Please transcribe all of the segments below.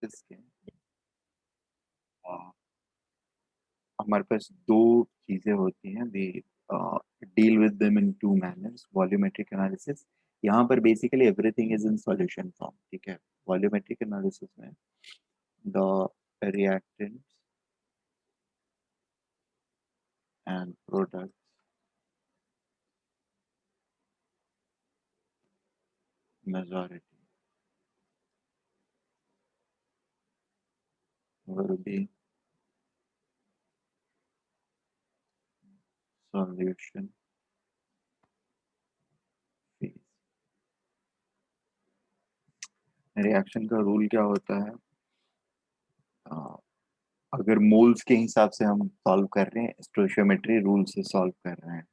इसके हमारे पास दो चीजें होती हैं, we deal with them in two manners, volumetric analysis. यहाँ पर basically everything is in solution form, ठीक है। वॉल्यूमेट्रिक एनालिसिस में the reactants and products majority will be solution phase। Reaction का रूल क्या होता है? अ, अगर मोल्स के हिसाब से हम सॉल्व कर रहे हैं, स्टोइशियोमेट्री रूल से सॉल्व कर रहे हैं,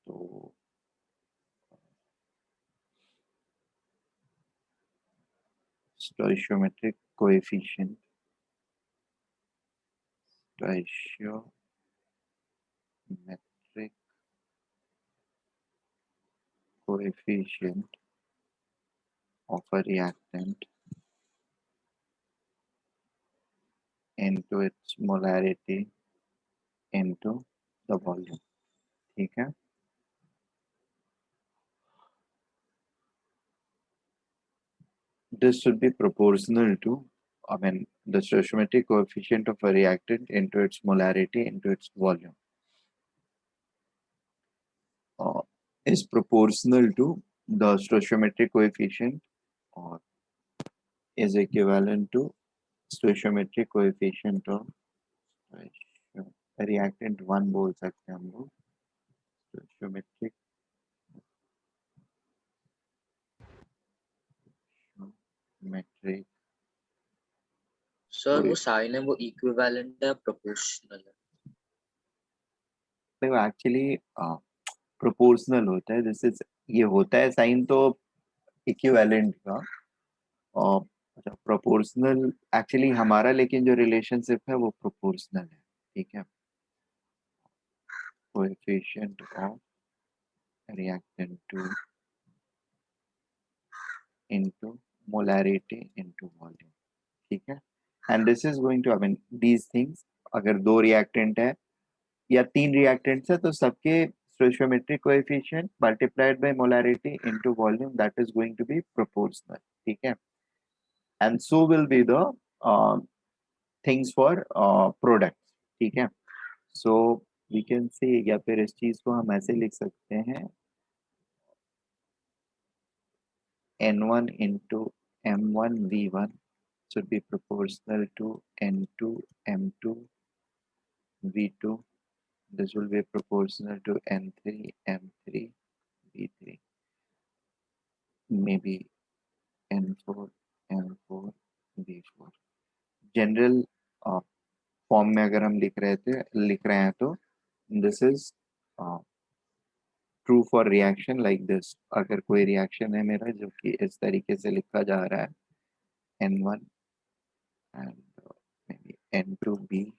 तो स्टोइशियोमेट्रिक coefficient stoichiometric coefficient of a reactant into its molarity into the volume, ठीक है। This should be proportional to, I mean, the stoichiometric coefficient of a reactant into its molarity into its volume is proportional to the stoichiometric coefficient or is equivalent to stoichiometric coefficient of reactant one बोल सकते हैं हम लोग, stoichiometric metric sir वो sign है वो equivalent है proportional है? देखो एक्चुअली प्रोपोर्शनल होता है, दिस इज, ये होता है साइन तो इक्विवेलेंट का। और अच्छा, प्रोपोर्शनल एक्चुअली हमारा लेकिन जो रिलेशनशिप है वो प्रोपोर्शनल है, ठीक है। Coefficient of reactant 2 into molarity into volume, ठीक है। And this is going to, I mean these things, अगर दो रिएक्टेंट है या तीन रिएक्टेंट्स है तो सबके stoichiometric coefficient multiplied by molarity into volume, that is going to be proportional, ठीक है। and so will be the uh, things for products, ठीक है। so we can say, या फिर इस चीज को हम ऐसे लिख सकते हैं, n1 into m1 v1 should be proportional to n2 m2 v2, this will be proportional to n3 m3 v3, maybe n4 m4 v4। General form में अगर हम लिख रहे हैं तो this is true for reaction like this. अगर कोई reaction है मेरा जो कि इस तरीके से लिखा जा रहा है, n1 and maybe n2b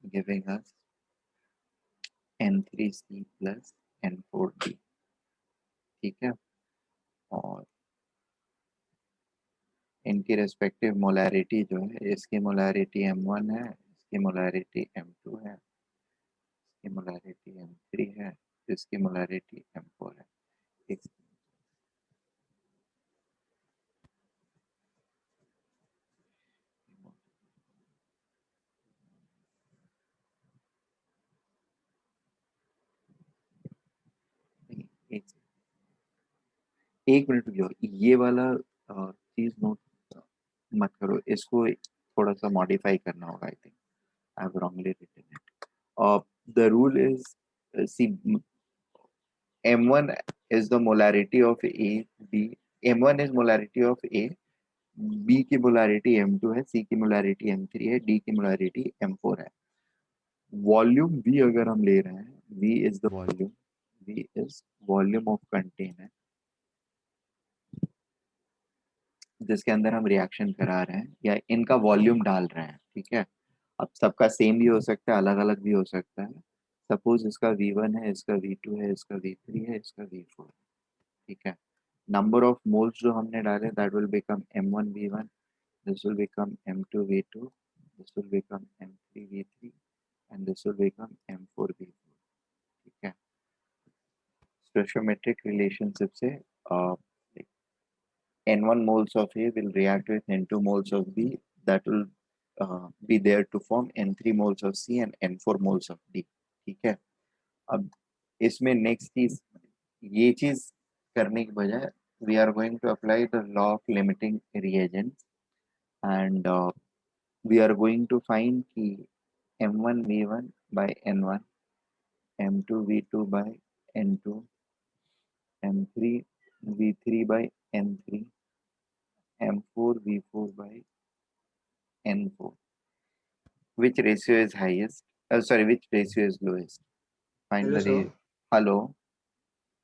giving us n3c plus n4d, ठीक है। और इनकी रेस्पेक्टिव मोलैरिटी जो है, इसकी मोलैरिटी m1 है, इसकी मोलैरिटी m2 है, इसकी मोलैरिटी m3 है, इसकी मोलैरिटी m4 है। एक एक मिनट रुको, ये वाला चीज नोट मत करो, इसको थोड़ा सा मॉडिफाई करना होगा, I think I have wrongly written it. The rule is, see, m1 is the molarity of a b, m1 is molarity of a, b की मोलारिटी m2 है, c की मोलारिटी m3 है, d की molarity m4 है। Volume v अगर हम ले रहे हैं, v is the volume, v is volume of container जिसके अंदर हम रिएक्शन करा रहे हैं या इनका वॉल्यूम डाल रहे हैं, ठीक है। अब सबका सेम भी हो सकता है, अलग अलग भी हो सकता है। सपोज इसका v1 है, इसका v2 है, इसका v3 है, इसका v4 है, ठीक है। नंबर ऑफ मोल्स जो हमने डाले that will become m1 v1, this will become M2V2, this will become M3V3, and this will become M4V4. ठीक है, stoichiometric relationship से like N1 moles of A will react with N2 moles of B, that will be there to form N3 moles of C and N4 moles of D. ठीक है, अब इसमें next चीज, ये चीज करने के बजाय we are going to apply the law of limiting reagents, and we are going to find कि M1 V1 by N1, M2 V2 by N2, M3 V3 by N3, M4 V4 by N4. Which ratio is highest? Sorry, which ratio is lowest? Find Hello, the sir. hello.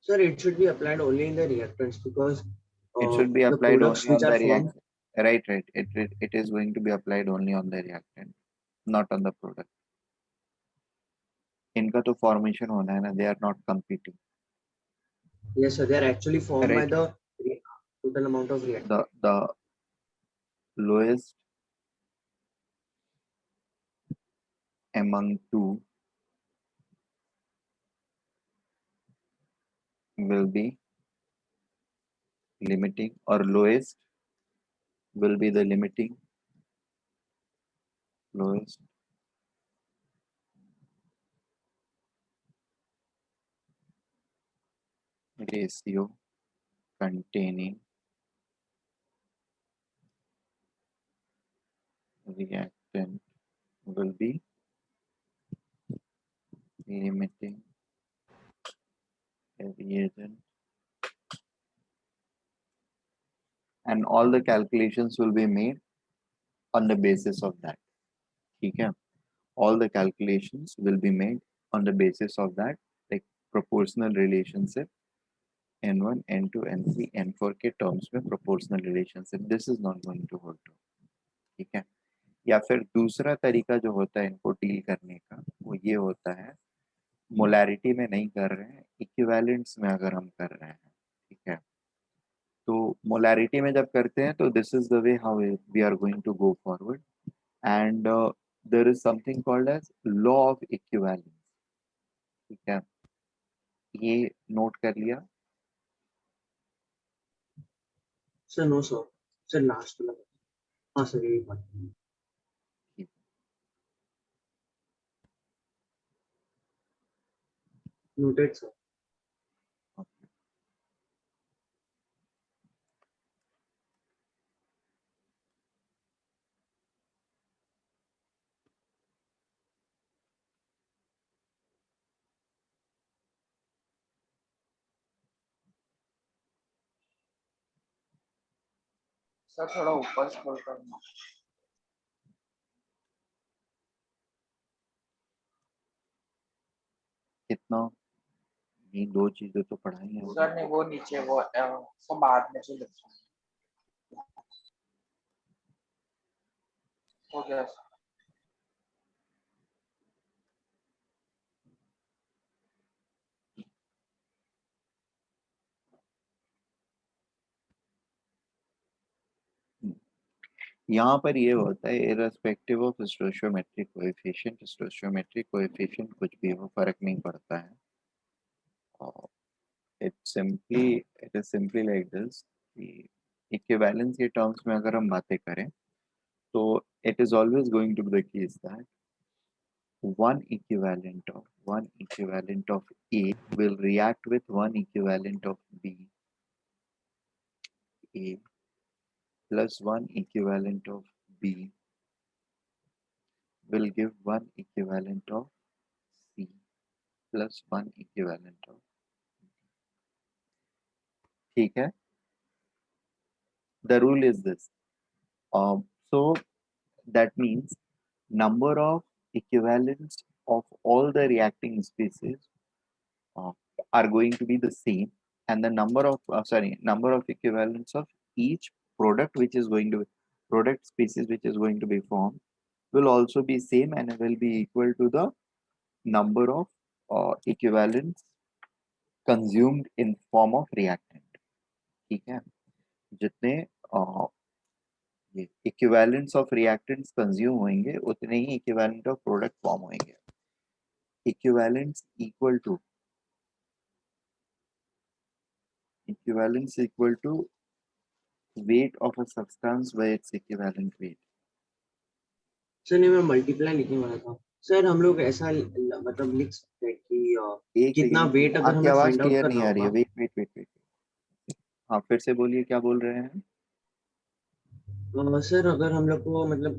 Sir, it should be applied only in the reactants because It should be the applied products only which on are the formed. reactant. Right. It is going to be applied only on the reactant, not on the product. इनका तो formation होना है ना, they are not competing. Yes, sir. They are actually formed by Right. the total amount of reactant. The lowest among two will be limiting, or lowest will be the limiting, lowest ratio containing reactant will be limiting reagent, and all the calculations will be made on the basis of that. ठीक है, all the calculations will be made on the basis of that, like proportional relationship n1 n2 n3 n4 के terms में proportional relationship, this is not going to hold true. ठीक है, या फिर दूसरा तरीका जो होता है इनको डील करने का, वो ये होता है, मोलैरिटी में नहीं कर रहे हैं, इक्विवेलेंट्स में अगर हम कर रहे हैं, ठीक है, तो मोलैरिटी में जब करते हैं तो this is the way how we are going to go forward, and there is something called as law of equivalence. ठीक है, ये नोट कर लिया. Sir, no, sir. Sir, last one. हाँ, sir, यही बात. Noted, sir. सर थोड़ा ऊपर स्क्रॉल करना. कितना, ये दो चीजें तो पढ़ाई है. सर नहीं, वो नीचे वो सब बाद में जो लिखा है. हो गया सर. यहाँ पर ये होता है, इररेस्पेक्टिव ऑफ स्टोइचियोमेट्रिक कोएफिशिएंट, स्टोइचियोमेट्रिक कोएफिशिएंट कुछ भी हो, फर्क नहीं पड़ता है. It is simply like this कि इक्विवेलेंस के टर्म्स में अगर हम बातें करें तो it is always going to be the case that one equivalent of A will react with one equivalent of B. A plus one equivalent of B will give one equivalent of C plus one equivalent of D. ठीक है, the rule is this. So that means number of equivalents of all the reacting species are going to be the same, and the number of equivalents of each product which is going to be product species which is going to be formed will also be same and will be equal to the number of equivalents consumed in form of reactant. ठीक है, जितने ये equivalence of reactants consume होंगे उतने ही equivalent of product form होंगे. Equivalence equal to weight of a substance by its equivalent weight. Sir नहीं, मैं मल्टीप्लाई लिखने वाला था. सर हम लोग ऐसा मतलब लिख सकते हैं कि एक कितना सेकंड, वेट अगर आपकी हमें आवाज फाइंड आउट क्लियर नहीं करना आ रही है. होगा. वेट. हाँ, फिर से बोलिए, क्या बोल रहे हैं? सर अगर हम लोग को मतलब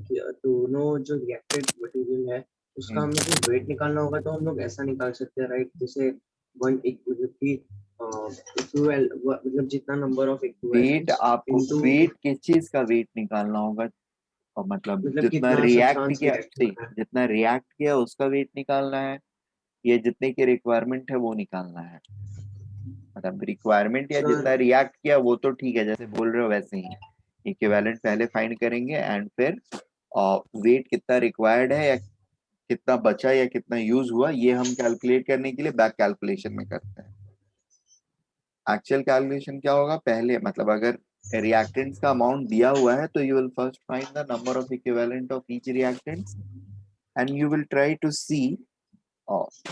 दोनों जो रिएक्टेड मटेरियल है उसका हमें जो वेट निकालना होगा तो हम लोग ऐसा निकाल सकते हैं, राइट? जैसे वन एक मतलब कि इक्विवेल मतलब जितना नंबर ऑफ वेट, इक्विवेलेंट्स आपको इनटू वेट किस चीज का वेट निकालना होगा? और मतलब मतलब जितना कितना रिएक्ट सब्सटेंस किया, रिएक्ट सही, कर रहा है. जितना रिएक्ट किया उसका वेट निकालना है, या जितने की रिक्वायरमेंट है वो निकालना है? मतलब रिक्वायरमेंट या सर जितना रिएक्ट किया वो तो ठीक है, जैसे बोल रहे हो वैसे ही. इक्विवेलेंट पहले फाइंड करेंगे एंड फिर वेट कितना रिक्वायर्ड है या कितना बचा या कितना यूज हुआ, ये हम कैलकुलेट करने के लिए बैक कैलकुलेशन में करते हैं. एक्चुअल कैलकुलेशन क्या होगा, पहले मतलब अगर रिएक्टेंट्स का अमाउंट दिया हुआ है तो you will first find the number of equivalent of each reactants and you will try to see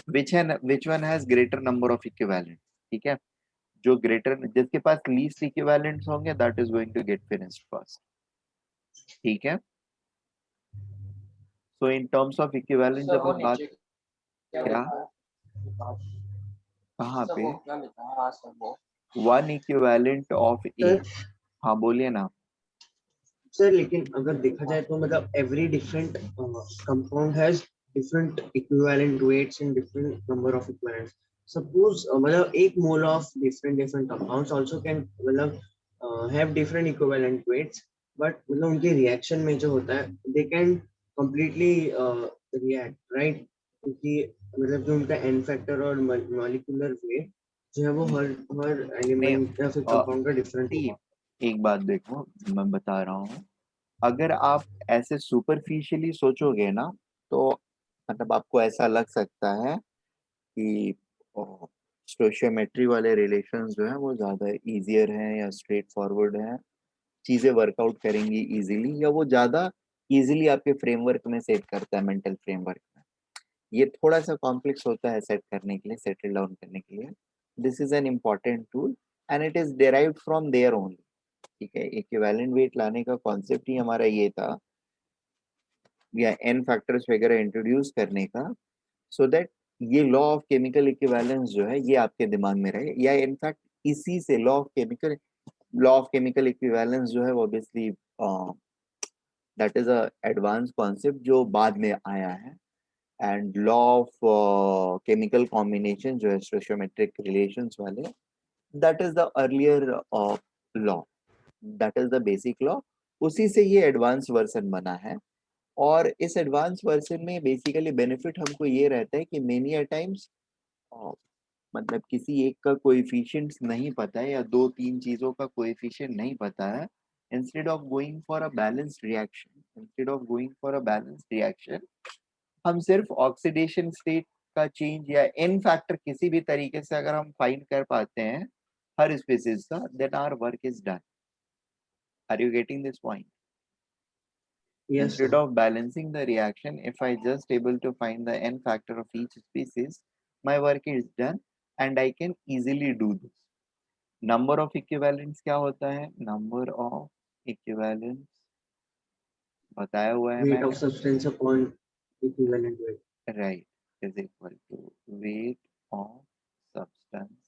which one has greater number of equivalent. ठीक है, जो ग्रेटर, जिसके पास लीस्ट इक्विवेलेंट्स होंगे that is going to get finished first. ठीक है, so in terms of equivalent sir जब वो हम बात, नीचे क्या क्या, लिखा है? कहाँ सर पे? वो क्या लिखा है? हाँ सर वो one equivalent of A. Sir हाँ बोलिए ना. सर लेकिन अगर देखा जाए तो मतलब every different compound has different equivalent weights and different number of equivalents. Suppose मतलब एक mole of different different compounds also can मतलब have different equivalent weights, but मतलब उनके रिएक्शन में जो होता है they can completely react, right? क्योंकि मतलब जो उनका एन फैक्टर और मॉलिक्यूलर वेट जो है वो हर नहीं, एलिमेंट या फिर कंपाउंड का डिफरेंट see, होगा. एक बात देखो, मैं बता रहा हूँ. अगर आप ऐसे सुपरफिशियली सोचोगे ना तो मतलब आपको ऐसा लग सकता है कि स्टोशियोमेट्री वाले रिलेशंस जो है वो ज्यादा इजियर हैं या स्ट्रेट फॉरवर्ड हैं, चीजें वर्कआउट करेंगी इजीली, या वो ज्यादा इजीली आपके फ्रेमवर्क में सेट करता है, मेंटल फ्रेमवर्क में. ये थोड़ा सा कॉम्प्लेक्स होता है सेट करने के लिए, सेटल डाउन करने के लिए. This is an important tool and it is derived from there only. ठीक है, इक्विवेलेंट वेट लाने का कॉन्सेप्ट ही हमारा ये था, या एन फैक्टर्स वगैरह इंट्रोड्यूस करने का, सो दैट ये लॉ ऑफ केमिकल इक्विवेलेंस जो है ये आपके दिमाग में रहे. या इनफैक्ट इसी से लॉ ऑफ केमिकल इक्विवेलेंस जो है वो obviously that is a advance concept जो बाद में आया है. And law of chemical combination जो है स्टोशियोमेट्रिक रिलेशंस वाले, that is the earlier law, that is the basic law. उसी से ये एडवांस वर्जन बना है. और इस एडवांस वर्जन में बेसिकली बेनिफिट हमको ये रहता है कि मेनी अ टाइम्स मतलब किसी एक का कोएफिशिएंट नहीं पता है या दो तीन चीजों का कोएफिशिएंट नहीं पता है, instead of going for a balanced reaction हम सिर्फ ऑक्सीडेशन स्टेट का चेंज या एन फैक्टर किसी भी तरीके से अगर हम फाइंड कर पाते हैं हर स्पीसीज का, then our work is done. Are you getting this point? Yes Instead sir. of balancing the reaction, if I just able to find the n factor of each species, my work is done and I can easily do this. Number of equivalents क्या होता है? Number of equivalents बताया हुआ है Weight of मैंने, substance upon equivalent weight. right, is equal to weight of substance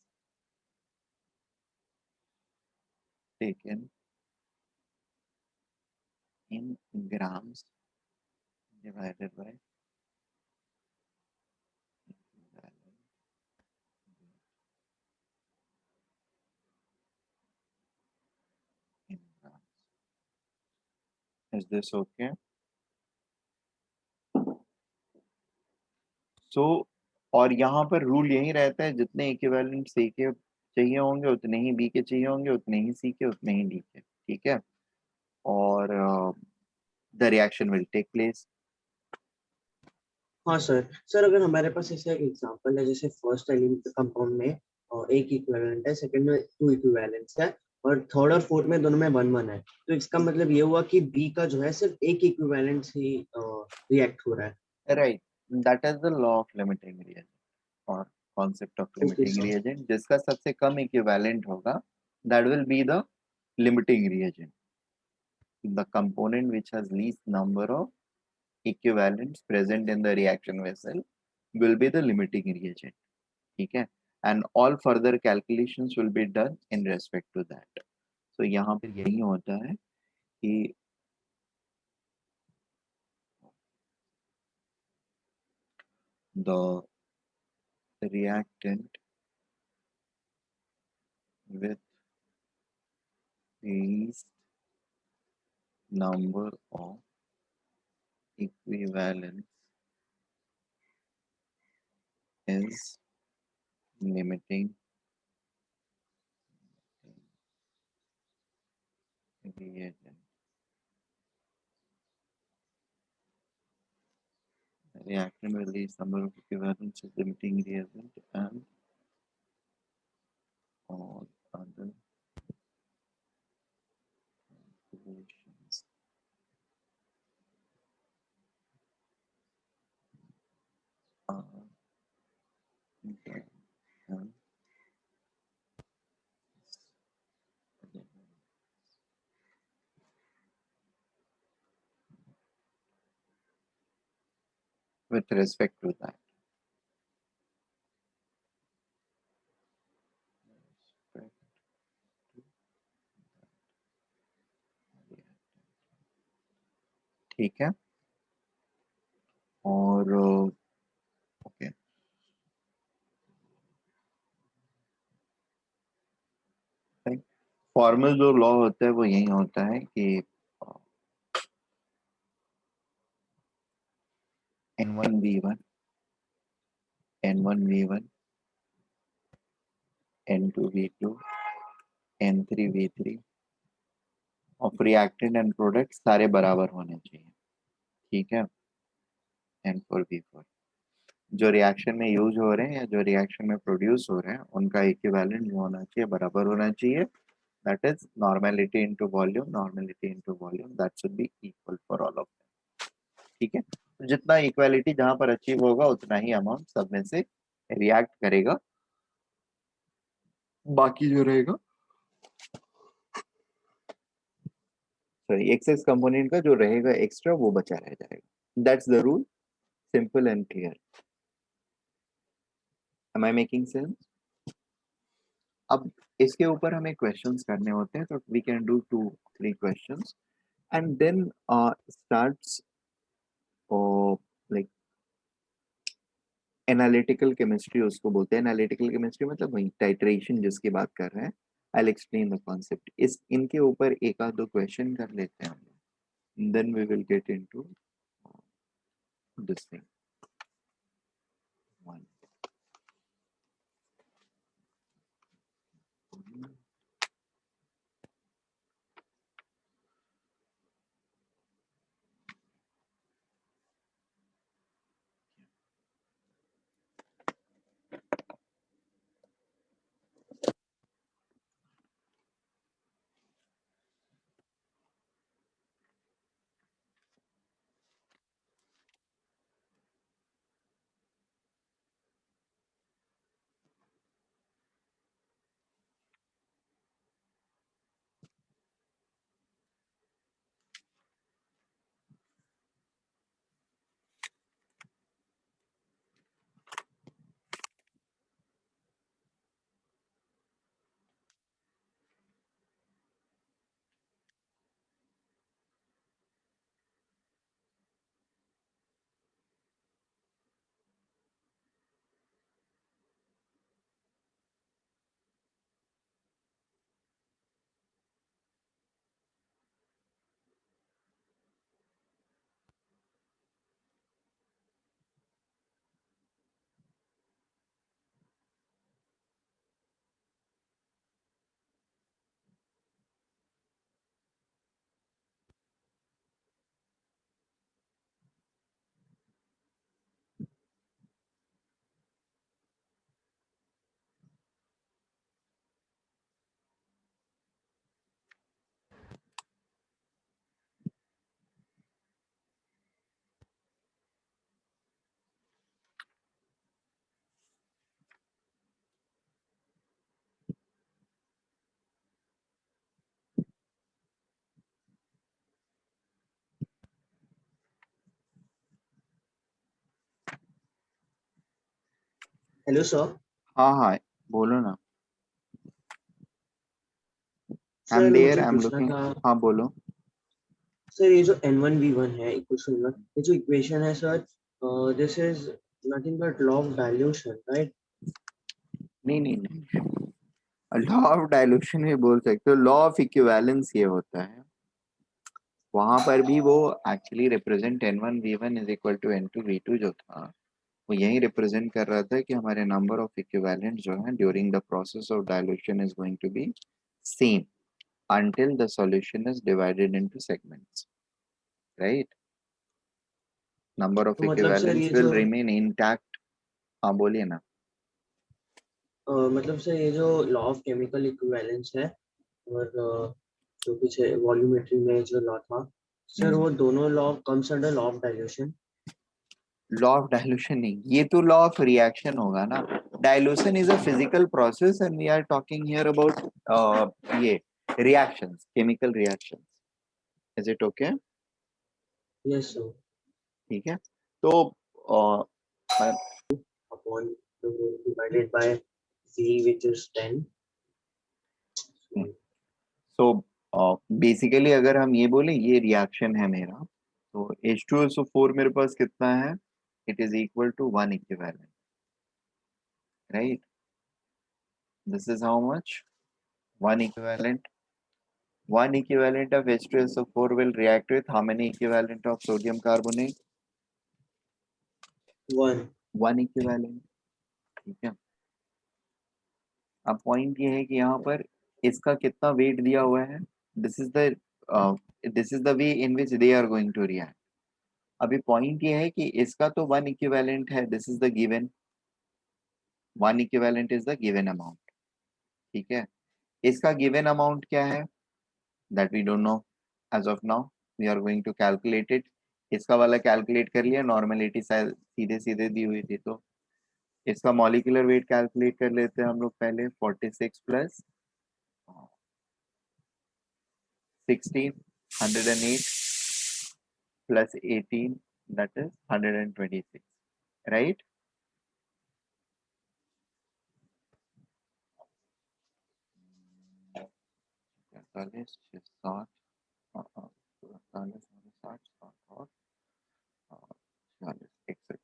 taken in grams divided by equivalent in grams. Is this okay? सो और यहाँ पर रूल यही रहता है, जितने इक्विवेलेंट सी के चाहिए होंगे उतने ही बी के चाहिए होंगे, उतने ही सी के उतने ही डी के. ठीक है, और the reaction will take place. हाँ सर. सर अगर हमारे पास ऐसा एक एग्जांपल है जैसे फर्स्ट एलिमेंट कंपाउंड में एक इक्विवेलेंट है, सेकंड में टू इक्विवेलेंट्स है और थर्ड और फोर्थ में दोनों में 1-1 है, तो इसका मतलब ये हुआ कि बी का जो है सिर्फ एक इक्विवेलेंट ही रिएक्ट हो रहा है. Right. That is the law of limiting reagent or concept of Okay, limiting sir. reagent. जिसका सबसे कम equivalent होगा, that will be the limiting reagent. The component which has least number of equivalents present in the reaction vessel will be the limiting reagent. ठीक है? And all further calculations will be done in respect to that. So यहाँ पर यही होता है कि the reactant with least number of equivalents is limiting reagent. Reactant with least number of equivalents is limiting reagent, and all other calculations are done and with respect to that. Respect to reactant. ठीक है. और okay, formal जो law होता है वो यही होता है कि N1V1, N1V1, N2V2, N3V3 of reactant and product सारे बराबर होने चाहिए. ठीक है. N4V4 जो रिएक्शन में यूज हो रहे हैं या जो रिएक्शन में प्रोड्यूस हो रहे हैं उनका इक्विवेलेंट जो होना चाहिए बराबर होना चाहिए. That is normality into volume, normality into volume, that should be equal for all of them. ठीक है. तो जितना इक्वालिटी जहां पर अचीव होगा उतना ही अमाउंट सब में से रिएक्ट करेगा. बाकी जो रहेगा सॉरी एक्सेस कंपोनेंट का जो रहेगा एक्स्ट्रा वो बचा रह जाएगा. That's the rule. Simple and clear. Am I making sense? अब इसके ऊपर हमें क्वेश्चंस करने होते हैं, तो we can do 2-3 questions and then starts like analytical chemistry उसको बोलते हैं. एनालिटिकल केमिस्ट्री मतलब वही टाइट्रेशन जिसकी बात कर रहे हैं. I will explain the concept. इस इनके ऊपर एक आध दो क्वेश्चन कर लेते हैं हम लोग, then we will get into this thing. One hello sir. हाँ हाँ, बोलो ना। आई एम सर देयर, मुझे आई एम पूछना लुकिंग। था हाँ बोलो। सर, ये जो N1V1 है इक्वेशन में, ये जो इक्वेशन है sir, this is nothing but law of dilution, right? नहीं नहीं नहीं, लॉ ऑफ डाइल्यूशन भी बोल सकते हो, लॉ ऑफ इक्विवेलेंस ये होता है। वहां पर भी वो actually represent N1V1 is equal to N2V2 जो था, वो यही रिप्रेजेंट कर रहा था कि हमारे नंबर ऑफ इक्विवेलेंट जो है during the process of dilution is going to be same until the solution is divided into segments, right? Number of तो मतलब सर equivalents ये will जो remain intact. हाँ बोलिए ना। मतलब सर ये जो लॉ ऑफ केमिकल इक्विवेलेंस है और जो पीछे वॉल्यूमेट्री में जो लॉ था सर, वो दोनों law comes under law of dilution. Law of dilution नहीं, ये तो लॉ ऑफ रिएक्शन होगा ना। Dilution is a physical process and we are talking here about ये reactions, chemical reactions. Is it okay? Yes sir. ठीक है। तो upon divided by v which is 10। So basically अगर हम ये बोले ये रिएक्शन है मेरा, तो H2SO4 मेरे पास कितना है? It is equal to 1 equivalent, right? This is how much? 1 equivalent. 1 equivalent of H2SO4 will react with how many equivalent of sodium carbonate? 1। 1 equivalent. ठीक है। अब पॉइंट ये है कि यहाँ पर इसका कितना वेट दिया हुआ है। This is the way in which they are going to react. अभी पॉइंट ये है कि इसका तो 1 इक्विवेलेंट है, this is the given 1 equivalent is the given amount. ठीक है। इसका गिवन अमाउंट क्या है? That we don't know as of now, we are going to calculate it. इसका वाला कैलकुलेट कर लिया, नॉर्मेलिटी सीधे सीधे दी हुई थी, तो इसका मॉलिक्यूलर वेट कैलकुलेट कर लेते हैं हम लोग पहले। 46 plus 16, 108 plus 18, that is 126, right? 45 60 45 60 60 और 40 106 106 और 18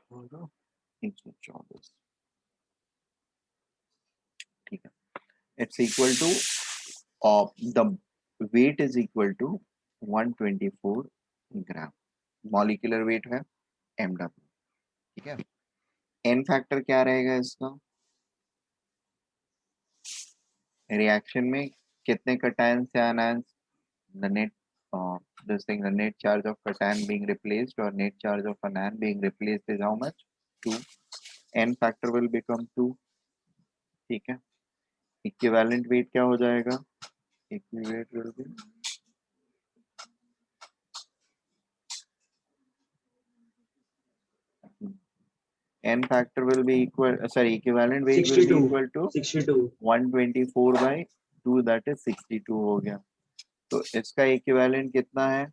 18 124। ठीक है। It's equal to the weight is equal to 124 gram. Molecular weight है mw। ठीक है। एन फैक्टर क्या रहेगा इसका? रिएक्शन में कितने कटायन से anion, the net this thing, the net charge of cation being replaced or net charge of anion being replaced is how much? 2. n factor will become 2। ठीक है। इक्विवेलेंट वेट क्या हो जाएगा? Equivalent will be n factor will be equal, sorry, equivalent weight will be 62। equal to 62। 124 by 2, that is 62 हो गया। तो इसका equivalent कितना है?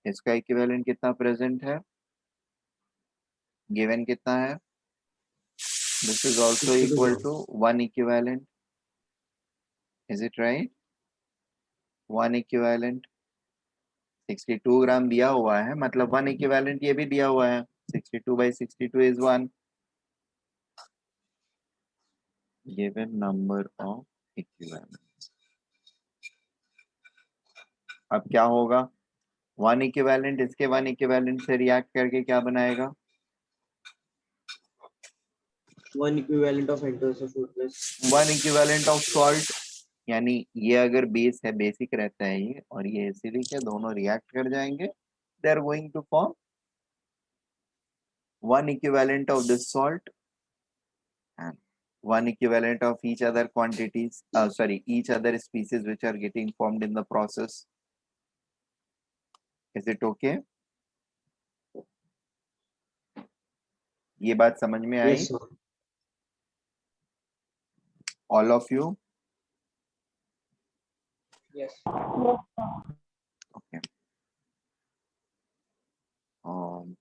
इसका इक्विवेलेंट कितना प्रेजेंट है? गिवन कितना है? This is also 62 equal gram. To 1 equivalent. Is it right? 1 equivalent 62 gram दिया हुआ है, मतलब 1 इक्विवेलेंट ये भी दिया हुआ है। 62 by 62 is 1 given number of equivalents। अब क्या होगा? 1 इक्विवेलेंट इसके 1 इक्विवेलेंट से रिएक्ट करके क्या बनाएगा? 1 equivalent of N2SO4 plus 1 equivalent of salt. यानी ये अगर बेस है, बेसिक रहता है ये, और ये एसिडिक है, दोनों रिएक्ट कर जाएंगे, they are going to form 1 equivalent of this salt and 1 equivalent of each other quantities, sorry, each other species which are getting formed in the process। Is it okay? ये बात समझ में आई? Yes sir. All of you? Yes. Okay. Um,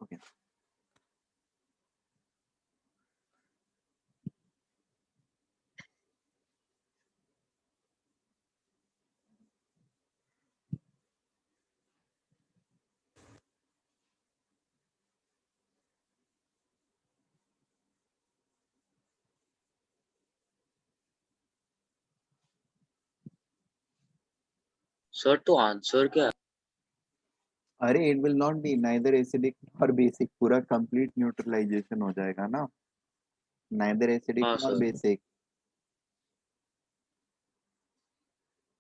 okay. Sir तो answer क्या है? अरे it will not be neither acidic nor basic. पूरा complete neutralization हो जाएगा ना. Neither acidic हाँ nor सर। basic.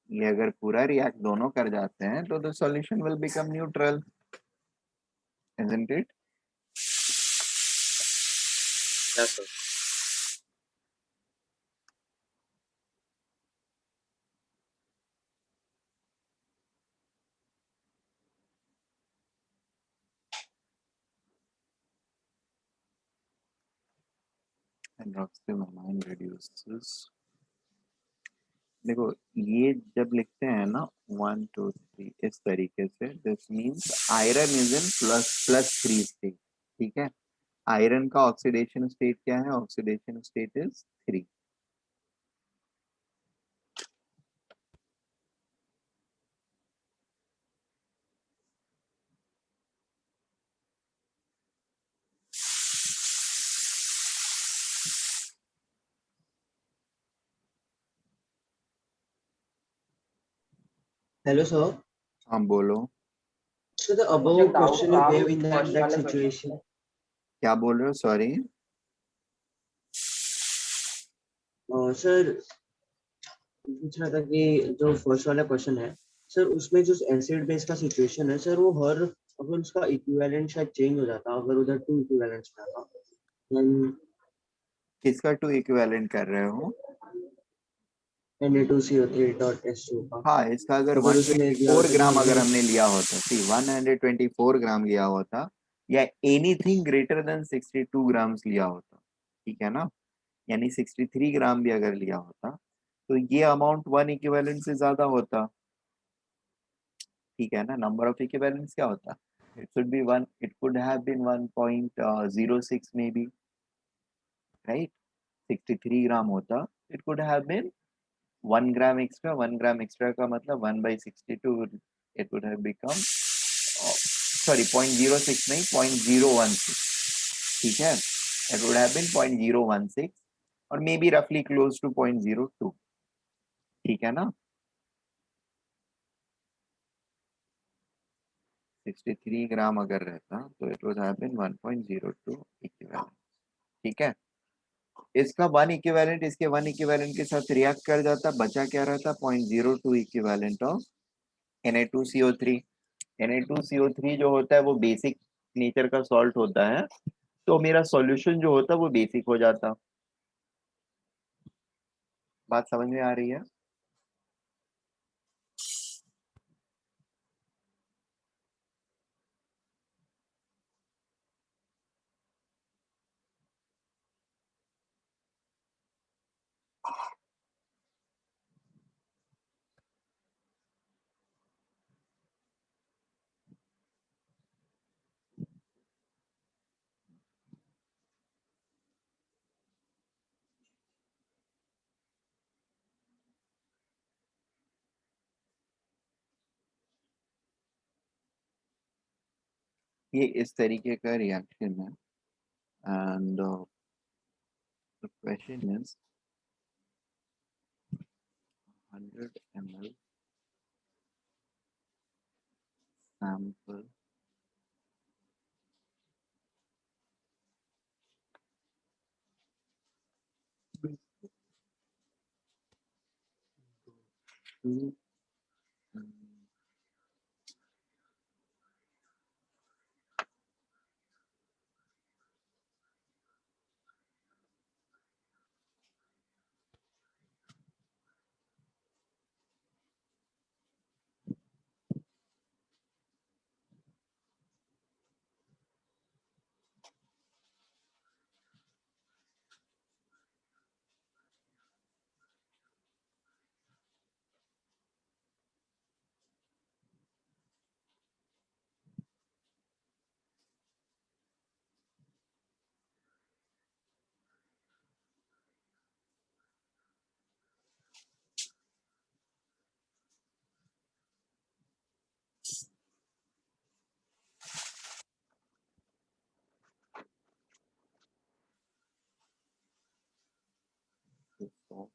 ये अगर पूरा रिएक्ट दोनों कर जाते हैं तो the solution will become neutral, isn't it? क्या सर? Hydroxylamine reduces. देखो ये जब लिखते हैं ना 1 2 3 इस तरीके से, this means iron is in +3 state. ठीक है. आयरन का ऑक्सीडेशन स्टेट क्या है? Oxidation state is 3. Hello, sir. हाँ बोलो. So the मुझे above डाउट question you था gave in फर्स्ट that वाले क्वेश्चन situation. क्या बोल रहे हो? सॉरी. सर पूछ रहा था कि जो फर्स्ट वाला क्वेश्चन है सर, उसमें जो एसिड बेस का सिचुएशन है सर, वो हर अगर उसका इक्विवेलेंट शायद चेंज हो जाता, अगर उधर 2 इक्विवेलेंट्स में था, then किसका 2 इक्विवेलेंट कर रहे हो? Na2CO3.H2 का हाँ, इसका अगर अगर उसमें दिया 124 होता ग्राम कि अगर हमने लिया होता, सी 124 ग्राम लिया होता या एनीथिंग ग्रेटर देन 62 ग्राम्स लिया होता, ठीक है ना, यानी 63 ग्राम भी अगर लिया होता तो ये अमाउंट 1 इक्विवेलेंट से ज्यादा होता. ठीक है ना. नंबर ऑफ इक्विवेलेंट्स क्या होता? It should be 1, it could have been 1.06 may be, right. 63 gram होता, it could have been 1 gram extra. 1 gram extra का मतलब 1/62, it would have become sorry 0.06 नहीं 0.016. ठीक है. It would have been 0.016 और may be रफली क्लोज टू 0.02. ठीक है ना. 63 ग्राम अगर रहता तो it would have been 1.02 equivalent. ठीक है. इसका 1 इक्विवेलेंट इसके 1 इक्विवेलेंट के साथ रिएक्ट कर जाता, बचा क्या रहता? 0.02 इक्विवेलेंट ऑफ Na2CO3. Na2CO3 जो होता है वो बेसिक नेचर का सॉल्ट होता है, तो मेरा सॉल्यूशन जो होता है वो बेसिक हो जाता. बात समझ में आ रही है? ये इस तरीके का रिएक्शन है and the question is 100 ml sample Mm, mm, so,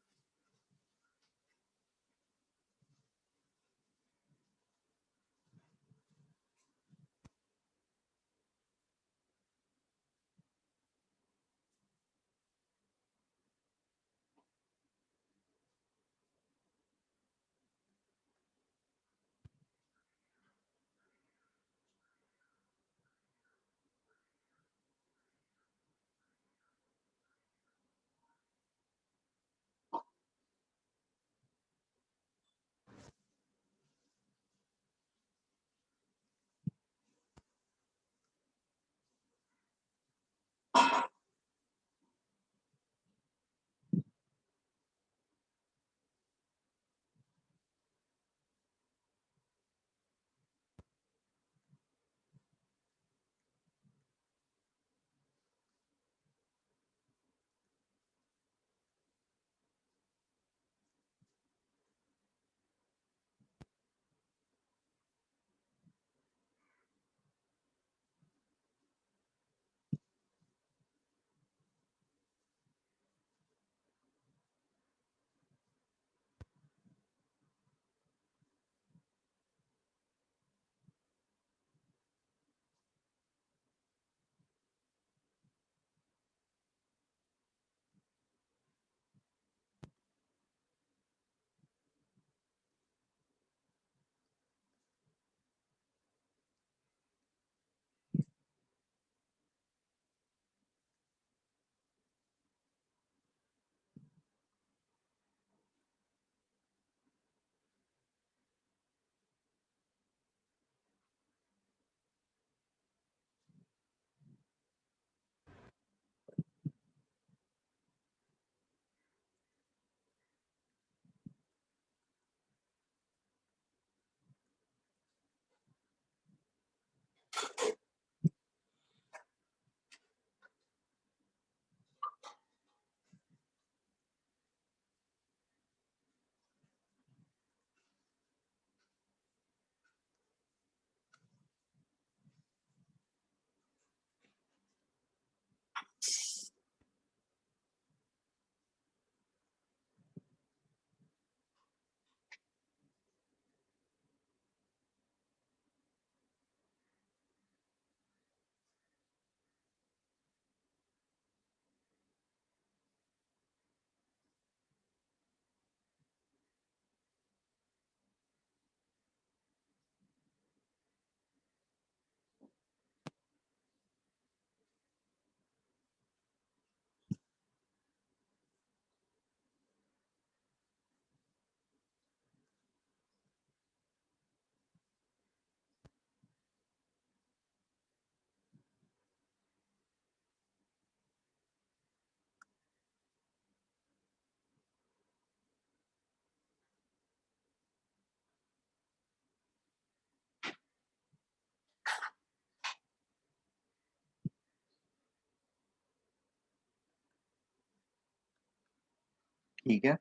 ठीक है।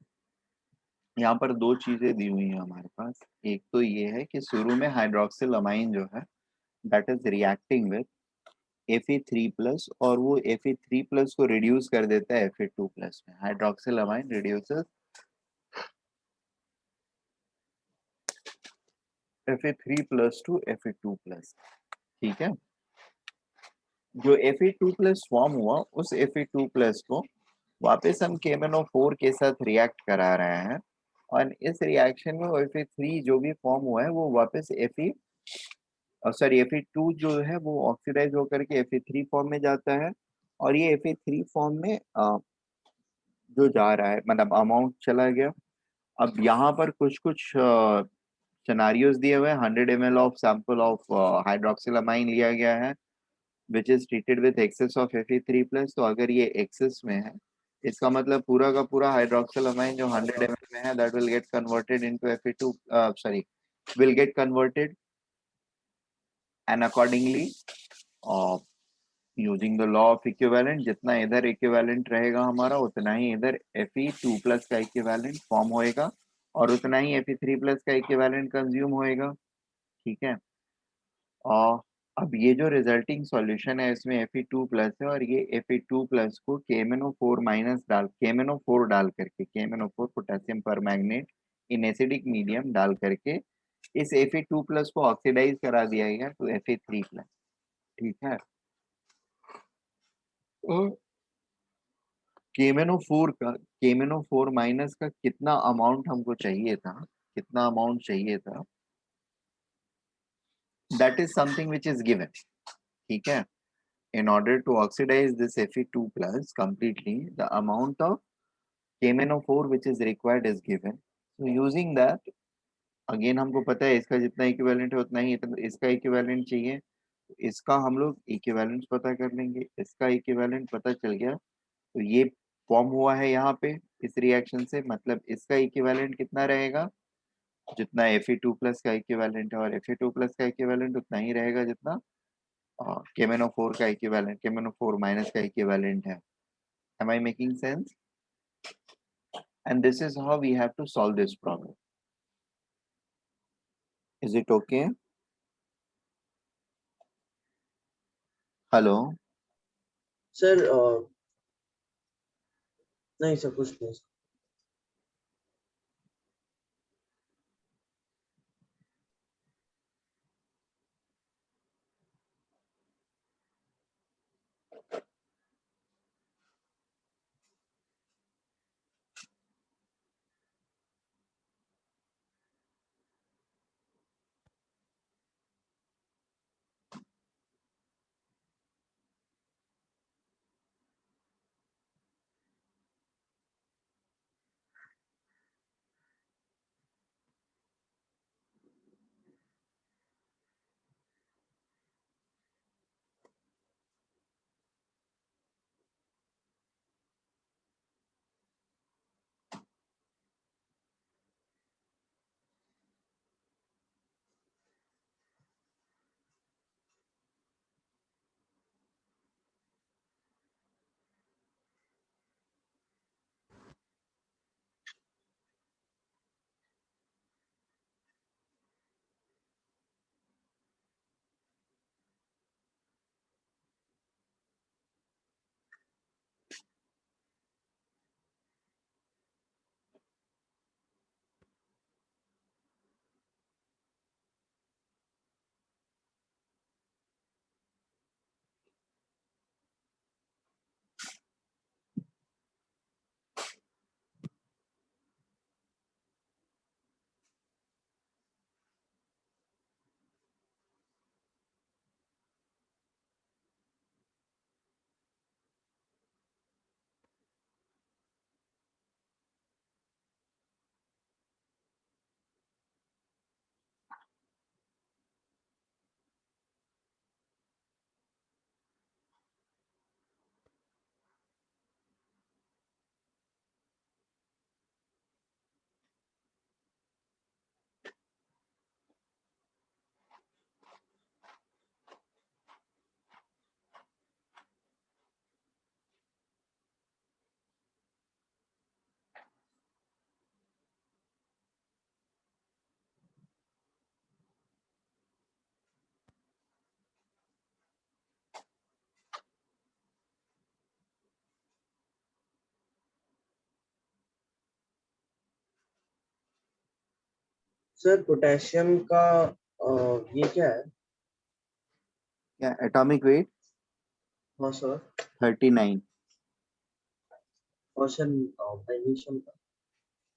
यहाँ पर दो चीजें दी हुई हैं हमारे पास। एक तो ये है कि शुरू में हाइड्रोक्सिल अमाइन जो है that is reacting with Fe3+ और वो Fe3+ को रिड्यूस कर देता है Fe2+ में। Hydroxylamine reduces Fe3+ to Fe2+। ठीक है। जो Fe2+ फॉर्म हुआ उस Fe2+ को वापस हम KMnO4 के साथ रिएक्ट करा रहे हैं और इस रिएक्शन में Fe3 जो भी फॉर्म हुआ है वो वापस Fe2 जो है वो ऑक्सीडाइज होकर के Fe3 फॉर्म में जाता है, और ये Fe3 फॉर्म में जो जा रहा है मतलब अमाउंट चला गया। अब यहाँ पर कुछ कुछ सिनारियोज दिए हुए हैं। 100 ml of sample of hydroxylamine लिया गया है which is treated with excess of Fe3+। तो अगर ये एक्सेस में है, इसका मतलब पूरा का पूरा हाइड्रोक्सिलामाइन जो 100 ml में है that will get converted into Fe2, sorry will get converted, and accordingly using the law of equivalent, जितना इधर इक्विवेलेंट रहेगा हमारा उतना ही इधर Fe2+ का इक्विवेलेंट फॉर्म होएगा और उतना ही Fe3+ का इक्विवेलेंट कंज्यूम होएगा। ठीक है, और अब ये जो रिजल्टिंग सॉल्यूशन है इसमें Fe2+ है और ये Fe2+ को KMnO4 डाल करके, KMnO4 potassium permanganate in acidic medium डाल करके इस Fe2+ को ऑक्सीडाइज करा दिया गया तो Fe3+। ठीक है, KMnO4 का कितना अमाउंट हमको चाहिए था, कितना अमाउंट चाहिए था, that is something which is given. ठीक है, in order to oxidize this Fe2+ completely, the amount of KMnO4 which is required is given. So using that, again हमको पता है इसका जितना इक्विवेलेंट है उतना ही इसका इक्विवेलेंट चाहिए। इसका हम लोग इक्विवेलेंट पता कर लेंगे, इसका इक्विवेलेंट पता चल गया तो ये फॉर्म हुआ है यहाँ पे इस रिएक्शन से, मतलब इसका इक्विवेलेंट कितना रहेगा, जितना Fe2+ का इक्विवेलेंट है, और Fe2+ का इक्विवेलेंट उतना ही रहेगा जितना KMnO4 का इक्विवेलेंट, KMnO4- का इक्विवेलेंट है। Am I making sense? And this is how we have to solve this problem. Is it okay? Hello? Sir नहीं सर कुछ नहीं। सर पोटेशियम का ये क्या है? क्या एटॉमिक वेट? हाँ सर। 39। और सर मैग्नीशियम का?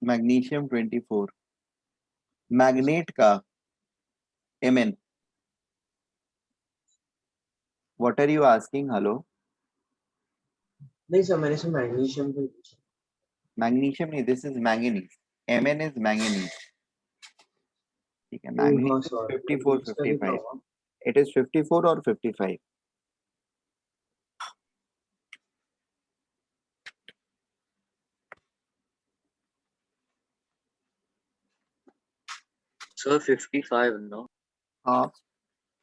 मैग्नीशियम 24, मैग्नेट का Mn. What are you asking? Hello. नहीं सर, मैंने से मैग्नीशियम को पूछा। मैग्नीशियम नहीं, this is manganese. Mn is manganese. ठीक है, हाँ मैग्नीज सर, 54 इसका कितना 55. होगा? It is 54 or 55. Sir 55 no. हाँ,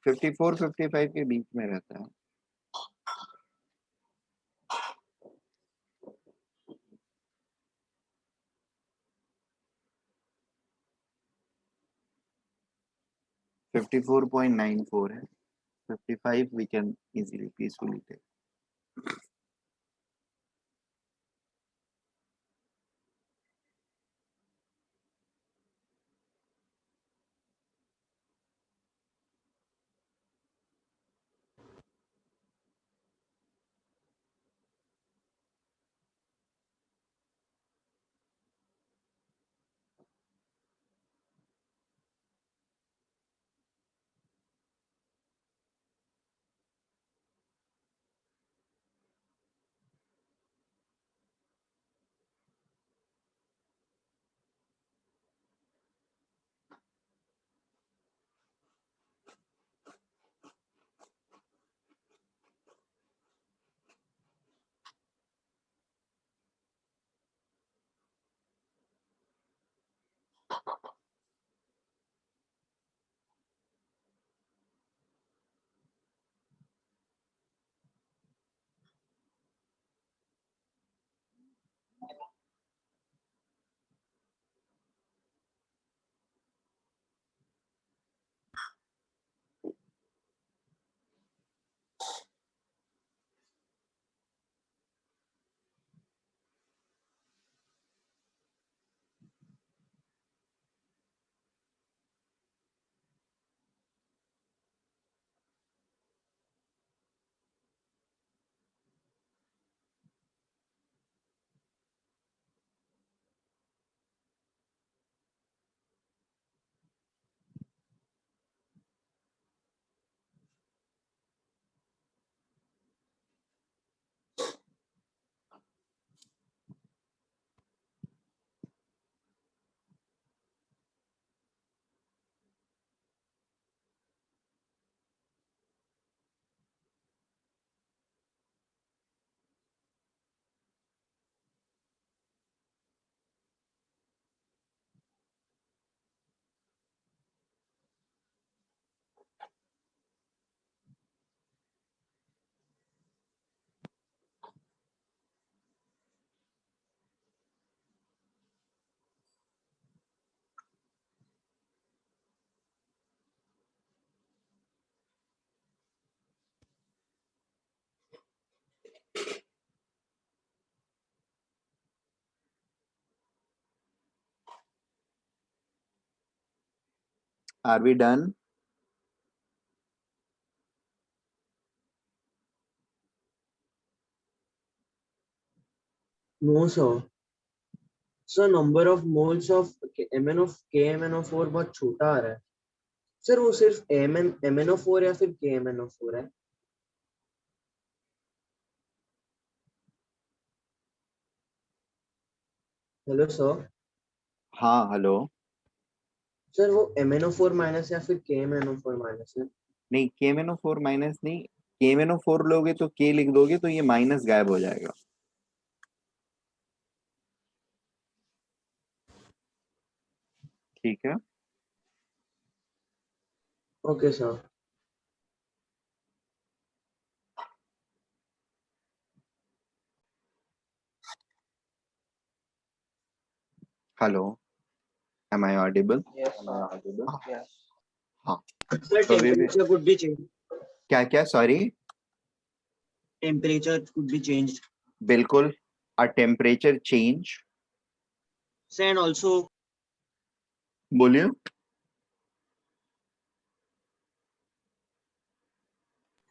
54 55 के बीच में रहता है. $54.94 है. 55 we can easily peacefully take. Are we done? No sir, sir number of moles of KMnO4 बहुत छोटा आ रहा है सर। वो सिर्फ MnO4 या फिर KMnO4 है? Hello sir. हाँ, हेलो. सर वो MnO4 माइनस या फिर KMnO4 माइनस है? नहीं, KMnO4 माइनस नहीं. KMnO4 लोगे तो K लिख दोगे तो ये माइनस गायब हो जाएगा. ठीक है. Okay sir. Hello. Am I audible? Yes, sir. Yes. हाँ. Sir So we will. Temperature could be change, क्या क्या? Sorry. Temperature could be changed बिल्कुल. A temperature change. Sir, and also बोलिए.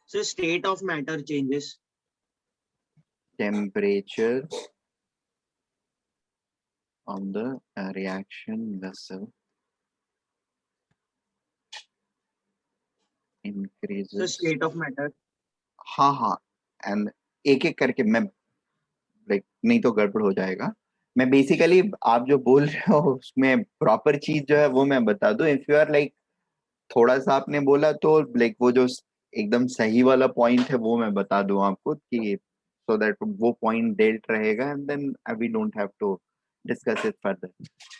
Sir state of matter changes. Temperature on the reaction vessel So increases. state of matter. हाँ हाँ, and एक एक करके मैं लाइक नहीं तो गड़बड़ हो जाएगा. मैं बेसिकली आप जो बोल रहे हो उसमें प्रॉपर चीज जो है वो मैं बता दूं. इफ यू आर लाइक थोड़ा सा आपने बोला तो लाइक वो जो एकदम सही वाला पॉइंट है वो मैं बता दूं आपको कि सो दैट वो पॉइंट डेल्ट रहेगा and then we don't have to discuss it further.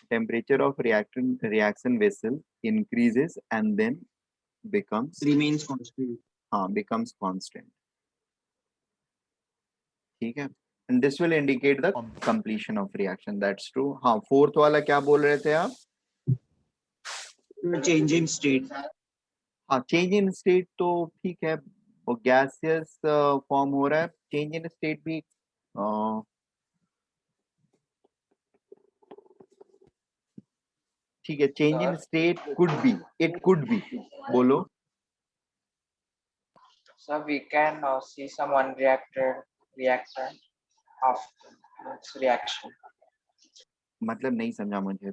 Temperature of reaction vessel increases and then becomes Remains constant. हाँ becomes constant. ठीक है, and this will indicate the completion of reaction. That's true. हाँ, fourth वाला क्या बोल रहे थे आप? Change in state. हाँ, चेंज इन स्टेट तो ठीक है, वो गैसियस फॉर्म हो रहा है. चेंज इन स्टेट भी ठीक है. Change in state could be, it could be. बोलो. So we can see some unreacted reactant after its reaction. मतलब नहीं समझा मुझे.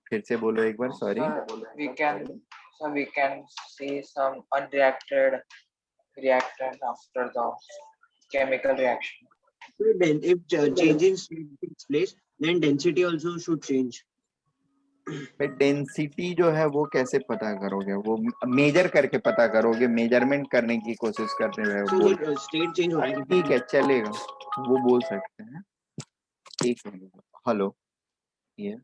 फिर से बोलो एक बार. Sorry. So we can see some unreacted reactant after the chemical reaction. So then if change in state takes place, then density also should change. Density जो है वो कैसे पता करोगे? वो मेजर करके पता करोगे, मेजरमेंट करने की कोशिश कर रहे हो? So बोल. the state change हो रहा है. ठीक है, चलेगा, वो बोल सकते हैं. एक मिनट. हेलो. ये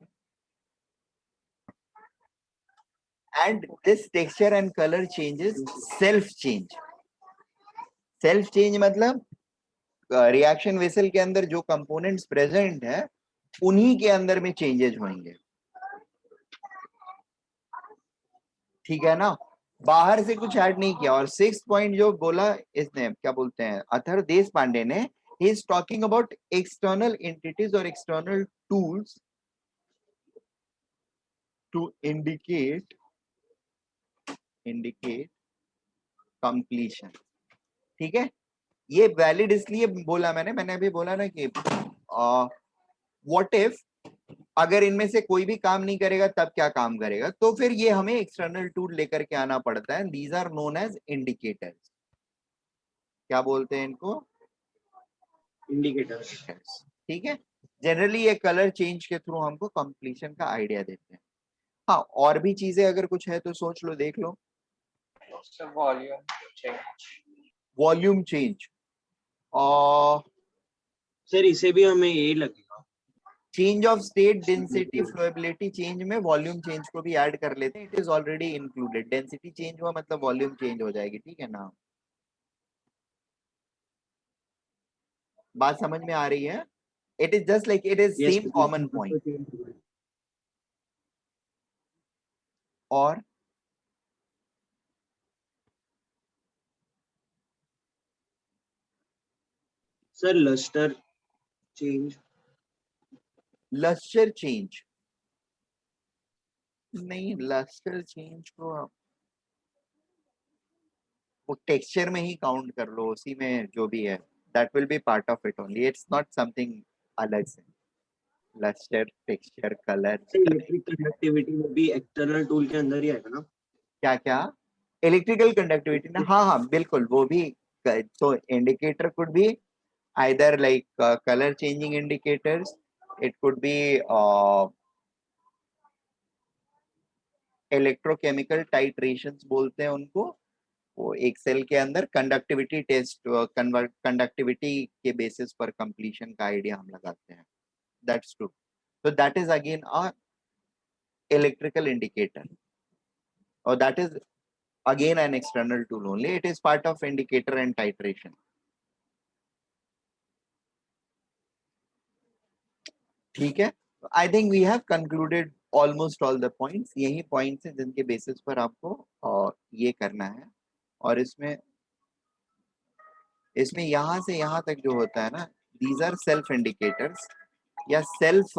and this texture and color changes self change. Self change मतलब रिएक्शन वेसल के अंदर जो कंपोनेंट्स प्रेजेंट है उन्हीं के अंदर में चेंजेस होंगे. ठीक है ना, बाहर से कुछ ऐड नहीं किया. और सिक्स पॉइंट जो बोला इसने, क्या बोलते हैं, अथर देश पांडे ने, he is talking about external entities और external tools to indicate completion. ठीक है, ये वैलिड इसलिए बोला मैंने अभी बोला ना कि व्हाट इफ अगर इनमें से कोई भी काम नहीं करेगा तब क्या काम करेगा, तो फिर ये हमें एक्सटर्नल टूल लेकर के आना पड़ता है. These are known as indicators. क्या बोलते हैं इनको? Indicators. ठीक है, जनरली ये कलर चेंज के थ्रू हमको कंप्लीशन का आइडिया देते हैं. हाँ, और भी चीजें अगर कुछ है तो सोच लो, देख लो. So volume change. Volume change, sir इसे भी हमें यही लगेगा. Change of state, density, flowability change में वॉल्यूम चेंज को भी ऐड कर लेते हैं. It is already included. Density change हुआ मतलब वॉल्यूम चेंज हो जाएगी. ठीक है ना, बात समझ में आ रही है? It is just like it is same common point. और sir luster change. Luster change नहीं, लस्टर चेंज को वो टेक्सचर में ही काउंट कर लो, उसी में जो भी है that will be part of it only. It's not something अलग से. Lustre, texture, colour. Electric conductivity में भी एक्सटर्नल टूल के अंदर ही आएगा ना? क्या क्या? इलेक्ट्रिकल कंडक्टिविटी ना, हाँ हाँ बिल्कुल, वो भी. तो indicator could be either like color changing indicators, it could be electrochemical titrations बोलते हैं उनको. वो एक सेल के अंदर कंडक्टिविटी टेस्ट, कंडक्टिविटी के बेसिस पर कंप्लीशन का आइडिया हम लगाते हैं. That's true. so that is again a electrical indicator, or that is again an external tool only. It is part of indicator and titration. ठीक है, I think we have concluded almost all the points. यही points हैं जिनके basis पर आपको ये करना है. और इसमें यहां से यहां तक जो होता है ना, दीज आर सेल्फ इंडिकेटर्स या सेल्फ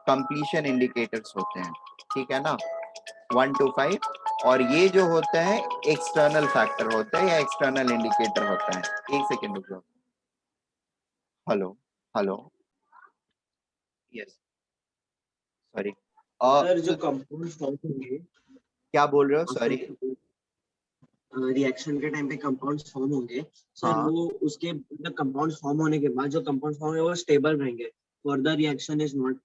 कंप्लीशन इंडिकेटर्स होते हैं. ठीक है ना, 1 to 5. और ये जो होता है एक्सटर्नल फैक्टर होता है या एक्सटर्नल इंडिकेटर होता है. एक सेकेंड रुक जाओ. Hello hello. Yes, sorry sir जो कंपाउंड फॉर्म होंगे क्या बोल रहे हो? सॉरी। रिएक्शन के टाइम पे कंपाउंड्स फॉर्म होंगे सर, हाँ। वो उसके कंपाउंड्स फॉर्म होने के बाद जो कंपाउंड्स फॉर्म है वो स्टेबल रहेंगे, फर्दर रिएक्शन इज नॉट।